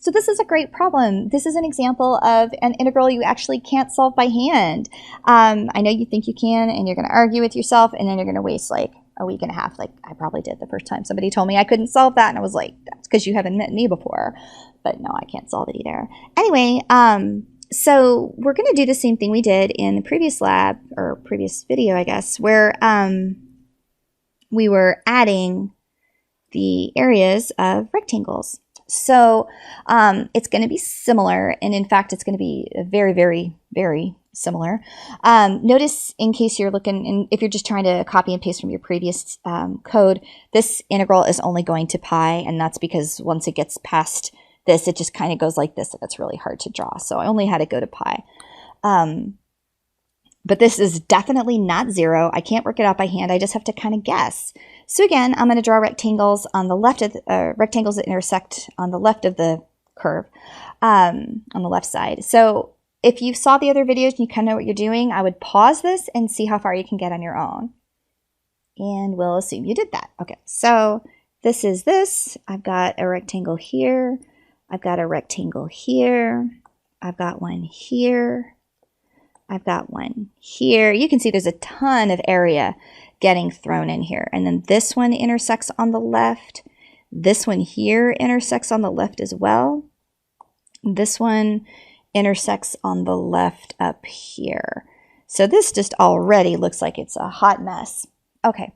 So this is a great problem. This is an example of an integral you actually can't solve by hand. I know you think you can, and you're going to argue with yourself, and then you're going to waste like a week and a half, like I probably did the first time somebody told me I couldn't solve that, and I was like, that's because you haven't met me before. But no, I can't solve it either. Anyway, so we're going to do the same thing we did in the previous lab, or previous video, I guess, where we were adding the areas of rectangles. So it's going to be similar, and in fact, it's going to be very, very, very similar. Notice, in case you're looking, and if you're just trying to copy and paste from your previous code, this integral is only going to pi, and that's because once it gets past this, it just kind of goes like this, and it's really hard to draw. So I only had to go to pi. But this is definitely not 0. I can't work it out by hand. I just have to kind of guess. So again, I'm going to draw rectangles on the left of the, rectangles that intersect on the left of the curve, on the left side. So if you saw the other videos and you kind of know what you're doing, I would pause this and see how far you can get on your own. And we'll assume you did that. Okay, so this is this. I've got a rectangle here. I've got a rectangle here. I've got one here. I've got one here. You can see there's a ton of area getting thrown in here. And then this one intersects on the left. This one here intersects on the left as well. This one intersects on the left up here. So this just already looks like it's a hot mess. Okay.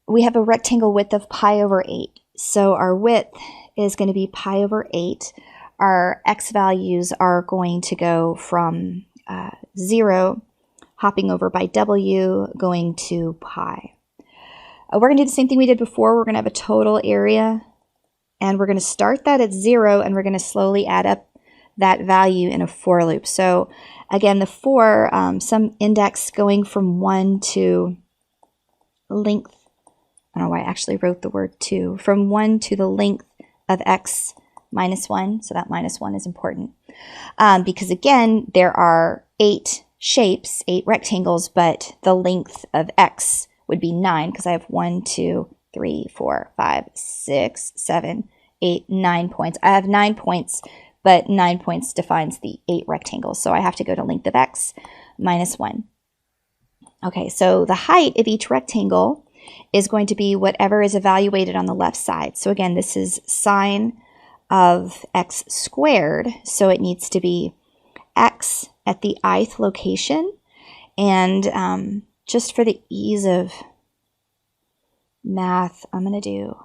We have a rectangle width of pi over 8. So our width is going to be pi over 8. Our x values are going to go from 0, hopping over by w, going to pi. We're going to do the same thing we did before. We're going to have a total area, and we're going to start that at 0, and we're going to slowly add up that value in a for loop. So again, the for, some index going from 1 to length. I don't know why I actually wrote the word 2. From 1 to the length of x minus 1, so that minus 1 is important. Because again, there are 8 shapes, 8 rectangles, but the length of x would be 9, because I have 1, 2, 3, 4, 5, 6, 7, 8, 9 points. I have 9 points, but 9 points defines the 8 rectangles, so I have to go to length of x minus 1. Okay, so the height of each rectangle is going to be whatever is evaluated on the left side. So again, this is sine of x squared, so it needs to be x at the ith location. And just for the ease of math, I'm going to do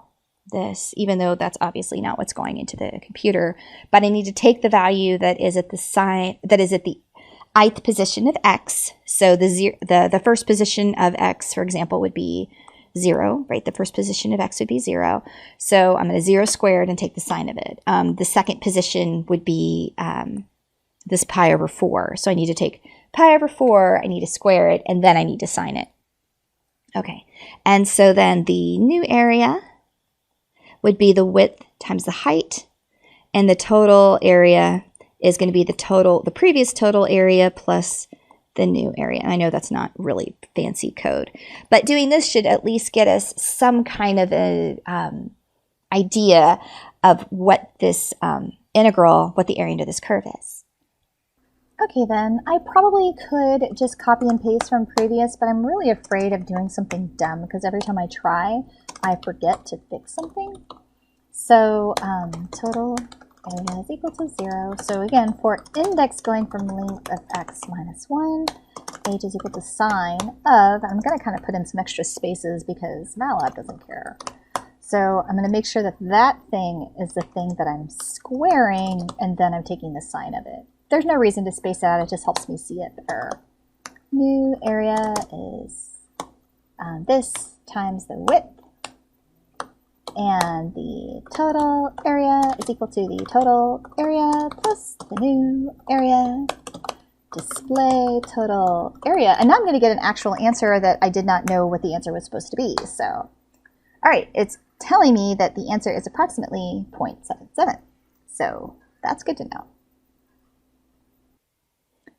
this, even though that's obviously not what's going into the computer. But I need to take the value that is at the ith position of x. So the first position of x, for example, would be 0, right? The first position of x would be 0. So I'm going to 0 squared and take the sine of it. The second position would be this pi over 4. So I need to take pi over 4, I need to square it, and then I need to sine it. Okay, and so then the new area would be the width times the height, and the total area is going to be the previous total area plus the new area. I know that's not really fancy code, but doing this should at least get us some kind of a idea of what this integral, what the area under this curve is. Okay, then I probably could just copy and paste from previous, but I'm really afraid of doing something dumb because every time I try, I forget to fix something. So total area is equal to 0. So again, for index going from length of x minus 1, h is equal to sine of, I'm going to kind of put in some extra spaces because Matlab doesn't care. So I'm going to make sure that that thing is the thing that I'm squaring, and then I'm taking the sine of it. There's no reason to space out, it just helps me see it better. New area is this times the width, and the total area is equal to the total area plus the new area. Display total area. And now I'm going to get an actual answer that I did not know what the answer was supposed to be. So, all right, it's telling me that the answer is approximately 0.77. So that's good to know.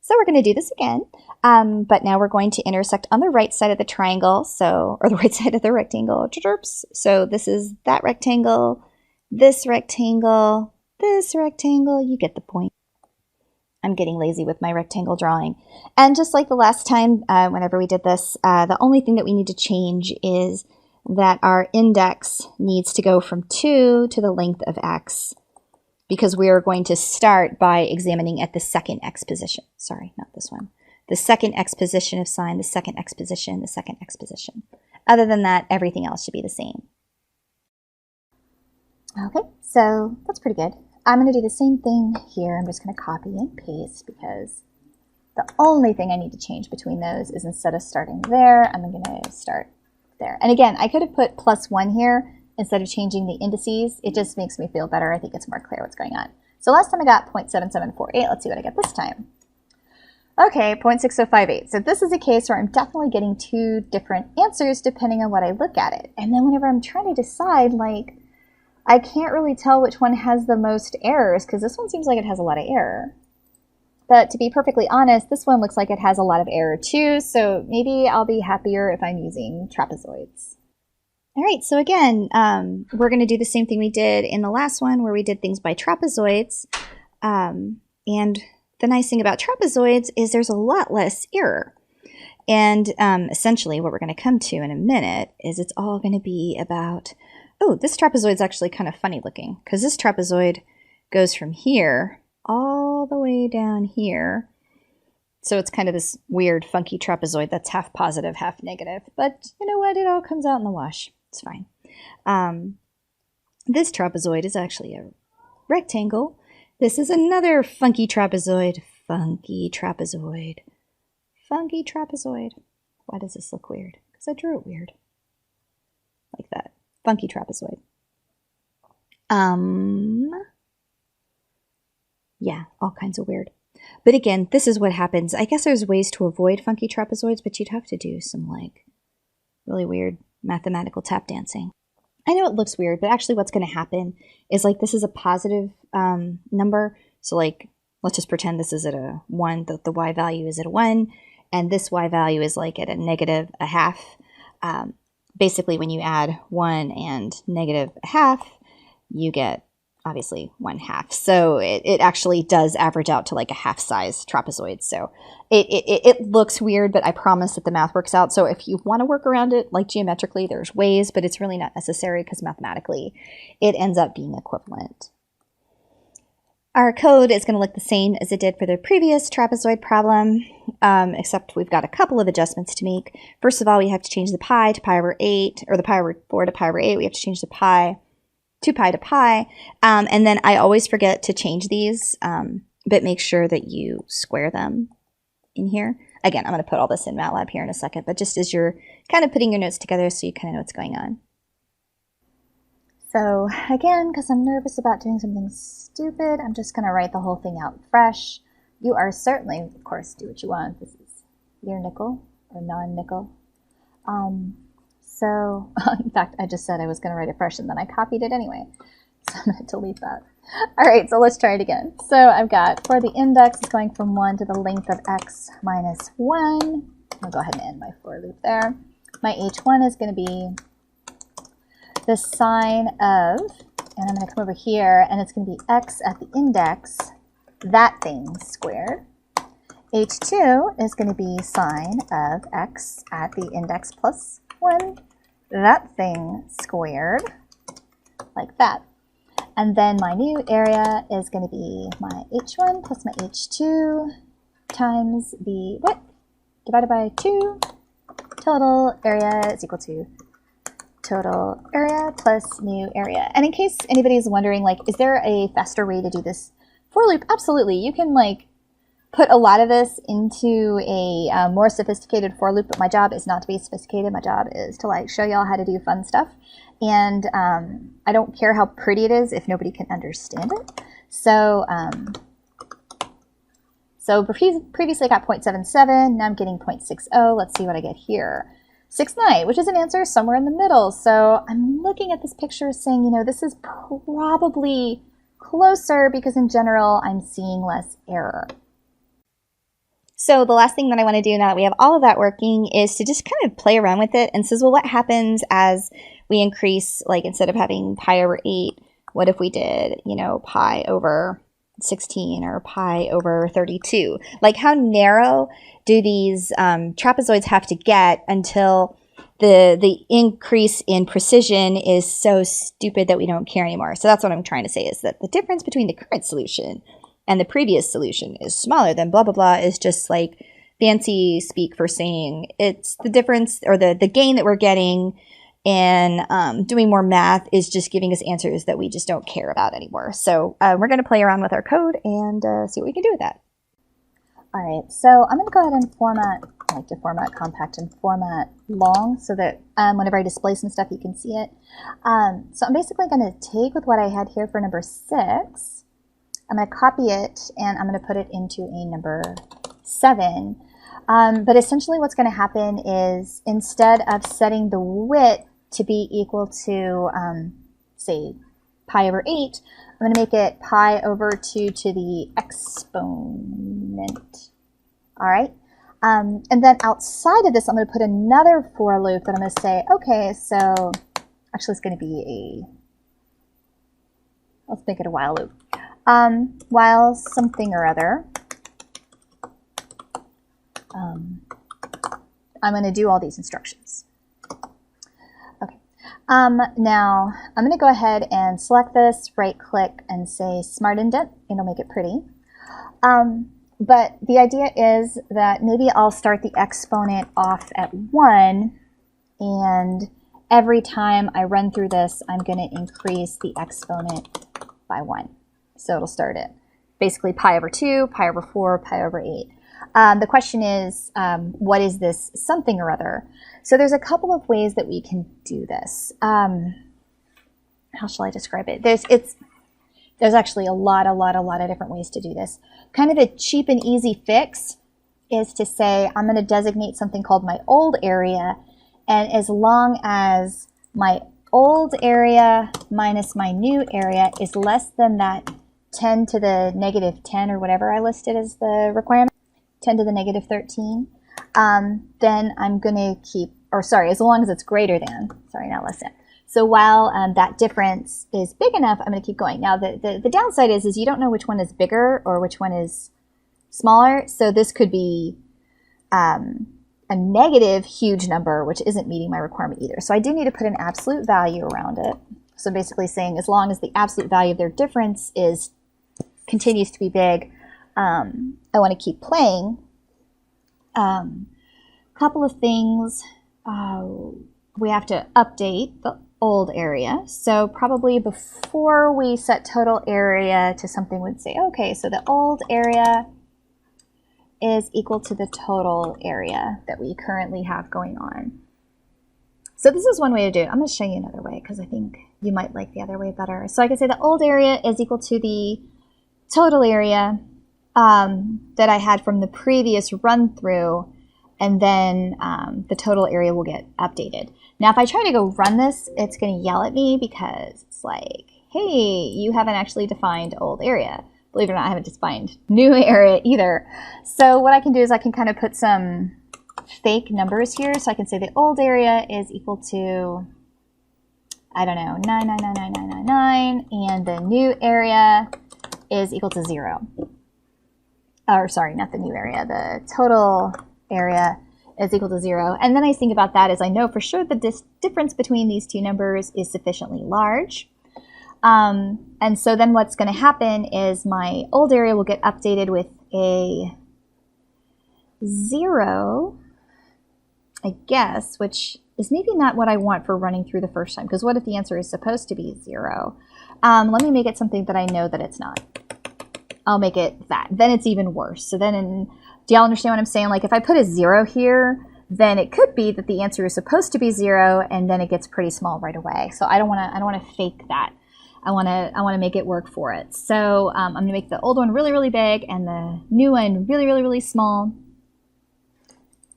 So we're going to do this again, but now we're going to intersect on the right side of the triangle, or the right side of the rectangle. So this is that rectangle, this rectangle, you get the point. I'm getting lazy with my rectangle drawing. And just like the last time, whenever we did this, the only thing that we need to change is that our index needs to go from 2 to the length of x, because we are going to start by examining at the second x position. Sorry, not this one. The second x position of sine, the second x position, the second x position. Other than that, everything else should be the same. Okay, so that's pretty good. I'm going to do the same thing here. I'm just going to copy and paste, because the only thing I need to change between those is instead of starting there, I'm going to start there. And again, I could have put +1 here instead of changing the indices. It just makes me feel better. I think it's more clear what's going on. So last time I got 0.7748. Let's see what I get this time. Okay, 0.6058. So this is a case where I'm definitely getting two different answers depending on what I look at it. And then whenever I'm trying to decide, like, I can't really tell which one has the most errors, because this one seems like it has a lot of error. But to be perfectly honest, this one looks like it has a lot of error too, so maybe I'll be happier if I'm using trapezoids. All right, so again, we're going to do the same thing we did in the last one where we did things by trapezoids. And the nice thing about trapezoids is there's a lot less error. And essentially what we're going to come to in a minute is it's all going to be about, oh, this trapezoid is actually kind of funny looking, because this trapezoid goes from here all the way down here. So it's kind of this weird, funky trapezoid that's half positive, half negative. But you know what? It all comes out in the wash. It's fine. This trapezoid is actually a rectangle. This is another funky trapezoid. Funky trapezoid. Funky trapezoid. Why does this look weird? Because I drew it weird. Like that. Funky trapezoid. Yeah, all kinds of weird. But again, this is what happens. I guess there's ways to avoid funky trapezoids, but you'd have to do some like really weird mathematical tap dancing. I know it looks weird, but actually what's going to happen is like this is a positive number. So like, let's just pretend this is at a 1, the y value is at a 1, and this y value is like at a negative a half. Basically, when you add 1 and negative a half, you get obviously 1/2. So it actually does average out to like a half-size trapezoid. So it looks weird, but I promise that the math works out. So if you want to work around it, like geometrically, there's ways, but it's really not necessary because mathematically it ends up being equivalent. Our code is going to look the same as it did for the previous trapezoid problem, except we've got a couple of adjustments to make. First of all, we have to change the pi to pi over 8, or the pi over 4 to pi over 8. We have to change the pi 2 pi to pi. And then I always forget to change these, but make sure that you square them in here. Again, I'm going to put all this in Matlab here in a second, but just as you're kind of putting your notes together so you kind of know what's going on. So again, because I'm nervous about doing something stupid, I'm just going to write the whole thing out fresh. You are certainly, of course, do what you want. This is your nickel or non-nickel. So, in fact, I just said I was going to write it fresh and then I copied it anyway. So I'm going to delete that. All right, so let's try it again. So I've got for the index, it's going from 1 to the length of x minus 1. I'll go ahead and end my for loop there. My h1 is going to be the sine of, and I'm going to come over here, and it's going to be x at the index, that thing squared. h2 is going to be sine of x at the index plus 1, that thing squared, like that. And then my new area is going to be my h1 plus my h2 times the width divided by 2. Total area is equal to total area plus new area. And in case anybody is wondering, like, is there a faster way to do this for loop? Absolutely. You can like put a lot of this into a more sophisticated for loop, but my job is not to be sophisticated. My job is to like show y'all how to do fun stuff. And I don't care how pretty it is if nobody can understand it. So previously I got 0.77, now I'm getting 0.60. Let's see what I get here. 6.9, which is an answer somewhere in the middle. So I'm looking at this picture saying, you know, this is probably closer because in general I'm seeing less error. So the last thing that I want to do now that we have all of that working is to just kind of play around with it and says, well, what happens as we increase, like instead of having pi over 8, What if we did, you know, pi over 16 or pi over 32? Like, how narrow do these trapezoids have to get until the increase in precision is so stupid that we don't care anymore? So that's what I'm trying to say, is that the difference between the current solution and the previous solution is smaller than blah, blah, blah, is just like fancy speak for saying it's the difference, or the gain that we're getting in doing more math is just giving us answers that we just don't care about anymore. So we're going to play around with our code and see what we can do with that. All right, so I'm going to go ahead and format, I like to format compact and format long so that whenever I display some stuff, you can see it. So I'm basically going to take with what I had here for number 6. I'm going to copy it and I'm going to put it into a number 7. But essentially what's going to happen is, instead of setting the width to be equal to, say, pi over 8, I'm going to make it pi over 2 to the exponent. All right. And then outside of this, I'm going to put another for loop that I'm going to say, okay, so actually it's going to be let's make it a while loop. While something or other, I'm going to do all these instructions. Okay. Now I'm going to go ahead and select this, right click and say Smart Indent. It'll make it pretty. But the idea is that maybe I'll start the exponent off at 1, and every time I run through this, I'm going to increase the exponent by 1. So it'll start at basically pi over 2, pi over 4, pi over 8. The question is, what is this something or other? So there's a couple of ways that we can do this. How shall I describe it? There's actually a lot of different ways to do this. Kind of the cheap and easy fix is to say, I'm going to designate something called my old area, and as long as my old area minus my new area is less than that 10 to the negative 10 or whatever I listed as the requirement, 10 to the negative 13, then I'm going to keep, or sorry, as long as it's greater than, sorry, not less than. So while that difference is big enough, I'm going to keep going. Now, the downside is you don't know which one is bigger or which one is smaller. So this could be a negative huge number, which isn't meeting my requirement either. So I do need to put an absolute value around it. So basically saying, as long as the absolute value of their difference continues to be big, I want to keep playing. Couple of things. We have to update the old area. So probably before we set total area to something, we'd say, okay, so the old area is equal to the total area that we currently have going on. So this is one way to do it. I'm going to show you another way because I think you might like the other way better. So I can say the old area is equal to the total area that I had from the previous run through, and then the total area will get updated. Now, if I try to go run this, it's going to yell at me because it's like, hey, you haven't actually defined old area. Believe it or not, I haven't defined new area either. So what I can do is I can kind of put some fake numbers here. So I can say the old area is equal to, I don't know, 9999999, and the new area is equal to 0. Or sorry, not the new area, the total area is equal to 0. And then I think about that as I know for sure the difference between these two numbers is sufficiently large. And so then what's going to happen is my old area will get updated with a 0, I guess, which is maybe not what I want for running through the first time, because what if the answer is supposed to be 0? Let me make it something that I know that it's not. I'll make it that. Then it's even worse. So then, do y'all understand what I'm saying? Like if I put a 0 here, then it could be that the answer is supposed to be 0, and then it gets pretty small right away. So I don't want to fake that. I want to make it work for it. So I'm going to make the old one really, really big and the new one really, really, really small.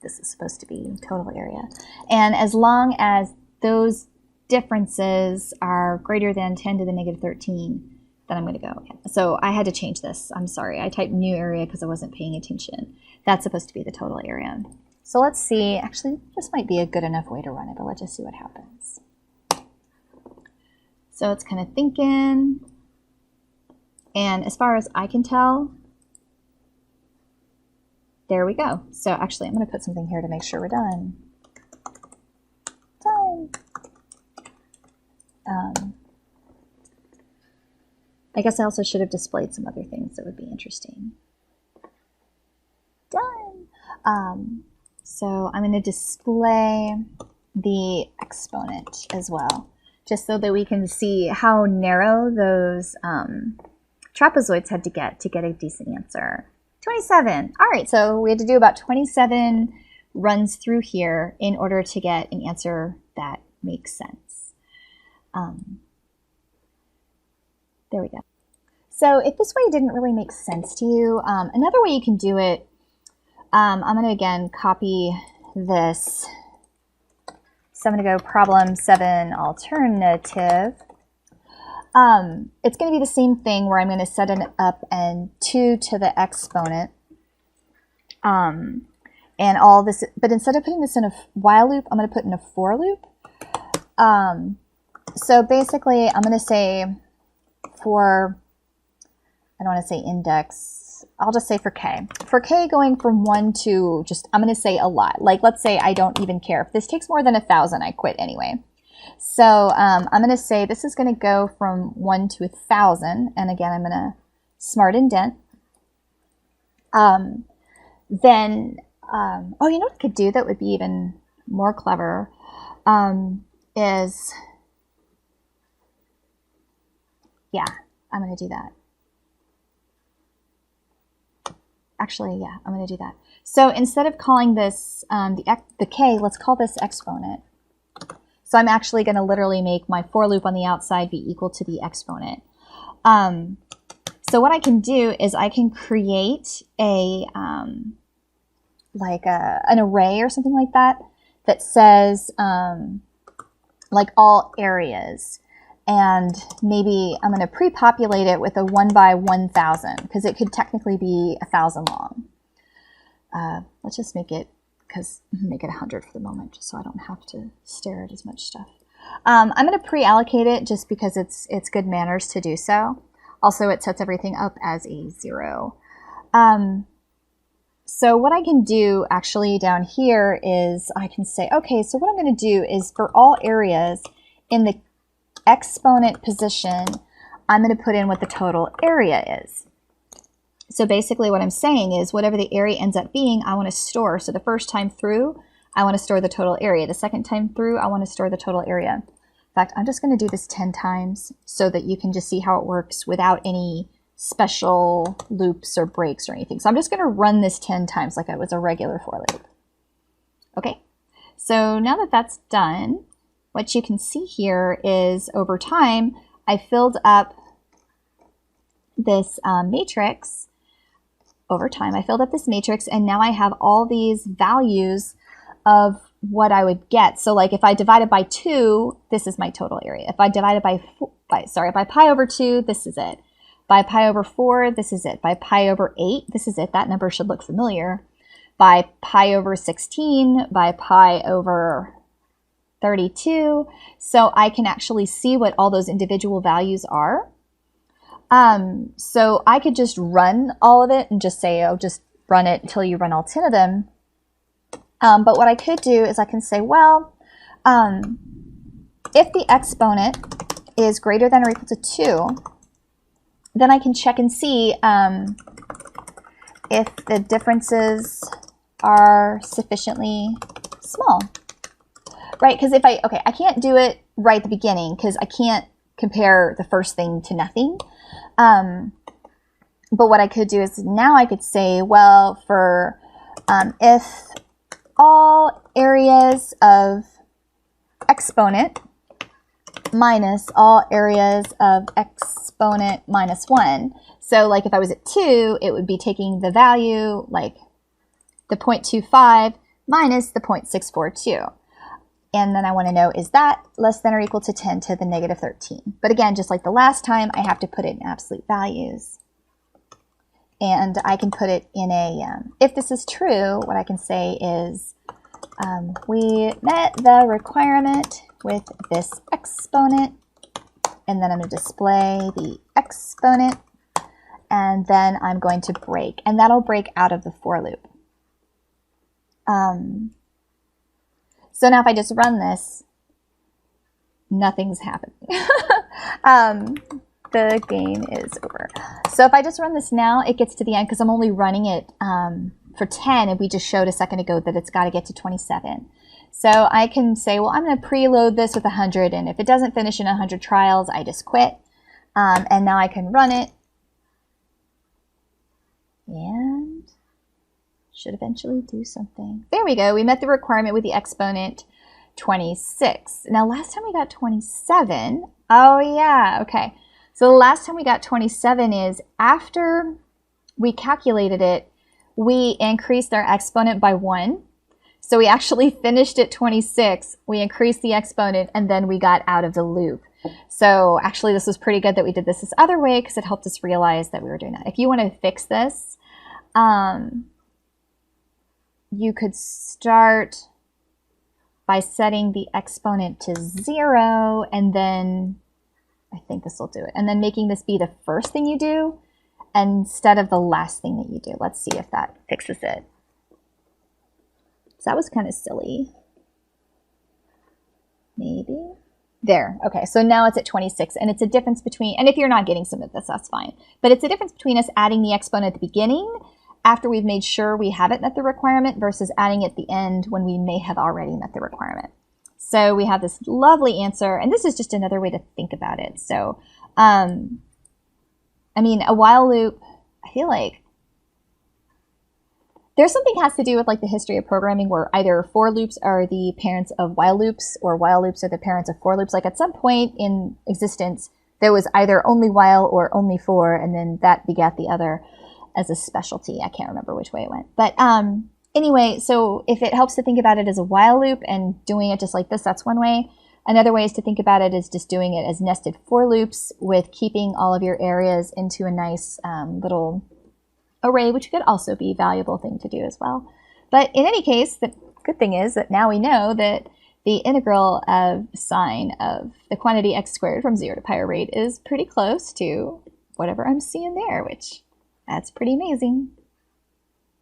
This is supposed to be total area. And as long as those differences are greater than 10 to the negative 13, then I'm going to go. Okay. So I had to change this. I'm sorry. I typed new area because I wasn't paying attention. That's supposed to be the total area. So let's see. Actually, this might be a good enough way to run it, but let's just see what happens. So it's kind of thinking. And as far as I can tell, there we go. So actually, I'm going to put something here to make sure we're done. Done. I guess I also should have displayed some other things that would be interesting. Done. So I'm going to display the exponent as well, just so that we can see how narrow those trapezoids had to get a decent answer. 27. All right, so we had to do about 27 runs through here in order to get an answer that makes sense. There we go. So if this way didn't really make sense to you, another way you can do it, I'm going to again copy this. So I'm going to go problem 7 alternative. It's going to be the same thing where I'm going to set it up and 2 to the exponent. And all this, but instead of putting this in a while loop, I'm going to put in a for loop. So basically I'm going to say for, I don't want to say index, I'll just say for k. For k going from 1 to just, I'm going to say a lot. Like let's say I don't even care. If this takes more than 1,000, I quit anyway. So I'm going to say this is going to go from 1 to 1,000. And again, I'm going to smart indent. Then, oh, you know what I could do that would be even more clever is, yeah, I'm going to do that. Actually, yeah, I'm going to do that. So instead of calling this the k, let's call this exponent. So I'm actually going to literally make my for loop on the outside be equal to the exponent. So what I can do is I can create a like an array or something like that that says like all areas. And maybe I'm going to pre-populate it with a 1 by 1,000 because it could technically be 1,000 long. Let's just make it 100 for the moment, just so I don't have to stare at as much stuff. I'm going to pre-allocate it just because it's good manners to do so. Also, it sets everything up as a 0. So what I can do actually down here is I can say, okay, so what I'm going to do is for all areas in the exponent position, I'm going to put in what the total area is. So basically what I'm saying is whatever the area ends up being, I want to store. So the first time through, I want to store the total area. The second time through, I want to store the total area. In fact, I'm just going to do this 10 times so that you can just see how it works without any special loops or breaks or anything. So I'm just going to run this 10 times like it was a regular for loop. Okay, so now that that's done, what you can see here is over time, I filled up this matrix. Over time, I filled up this matrix, and now I have all these values of what I would get. So like if I divide it by 2, this is my total area. If I divide it by pi over 2, this is it. By pi over 4, this is it. By pi over 8, this is it. That number should look familiar. By pi over 16, by pi over 32. So I can actually see what all those individual values are. So I could just run all of it and just say, oh, just run it until you run all 10 of them. But what I could do is I can say, well, if the exponent is greater than or equal to 2, then I can check and see if the differences are sufficiently small. Right, because if I can't do it right at the beginning because I can't compare the first thing to nothing. But what I could do is now I could say, well, for if all areas of exponent minus all areas of exponent minus 1. So like if I was at 2, it would be taking the value like the 0.25 minus the 0.642. And then I want to know, is that less than or equal to 10 to the negative 13? But again, just like the last time, I have to put it in absolute values. And I can put it in a, if this is true, what I can say is, we met the requirement with this exponent, and then I'm going to display the exponent, and then I'm going to break, and that'll break out of the for loop. So now if I just run this, nothing's happening. The game is over. So if I just run this now, it gets to the end because I'm only running it for 10, and we just showed a second ago that it's got to get to 27. So I can say, well, I'm going to preload this with 100, and if it doesn't finish in 100 trials, I just quit. And now I can run it, and should eventually do something. There we go. We met the requirement with the exponent 26. Now, last time we got 27. Oh, yeah. Okay. So the last time we got 27 is after we calculated it, we increased our exponent by 1. So we actually finished at 26. We increased the exponent, and then we got out of the loop. So actually, this was pretty good that we did this other way because it helped us realize that we were doing that. If you want to fix this, you could start by setting the exponent to 0, and then I think this will do it. And then making this be the first thing you do instead of the last thing that you do. Let's see if that fixes it. So that was kind of silly. Maybe. There. Okay, so now it's at 26, and it's a difference between, and if you're not getting some of this, that's fine. But it's a difference between us adding the exponent at the beginning after we've made sure we haven't met the requirement versus adding at the end when we may have already met the requirement. So we have this lovely answer, and this is just another way to think about it. So, I mean, a while loop, I feel like there's something has to do with like the history of programming where either for loops are the parents of while loops or while loops are the parents of for loops. Like at some point in existence, there was either only while or only for, and then that begat the other as a specialty. I can't remember which way it went. But anyway, so if it helps to think about it as a while loop and doing it just like this, that's one way. Another way is to think about it is just doing it as nested for loops with keeping all of your areas into a nice little array, which could also be a valuable thing to do as well. But in any case, the good thing is that now we know that the integral of sine of the quantity x squared from 0 to pi over 8 is pretty close to whatever I'm seeing there, which that's pretty amazing.